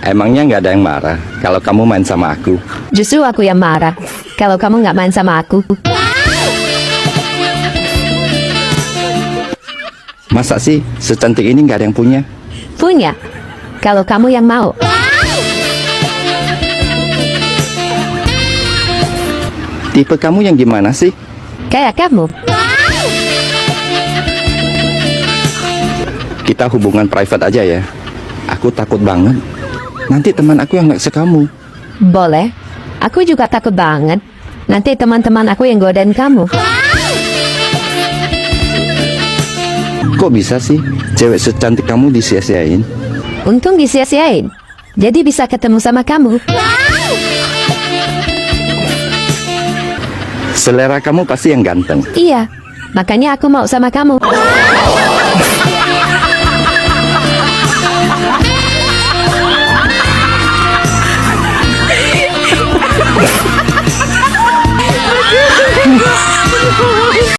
Emangnya nggak ada yang marah kalau kamu main sama aku? Justru aku yang marah kalau kamu nggak main sama aku. Masa sih secantik ini nggak ada yang punya? Punya, kalau kamu yang mau. Tipe kamu yang gimana sih? Kayak kamu. Kita hubungan private aja ya. Aku takut banget. Nanti teman aku yang nggak kamu. Boleh. Aku juga takut banget. Nanti teman-teman aku yang godain kamu. Kok bisa sih cewek secantik kamu disia-siain? Untung disia-siain. Jadi bisa ketemu sama kamu. Selera kamu pasti yang ganteng. Iya, makanya aku mau sama kamu.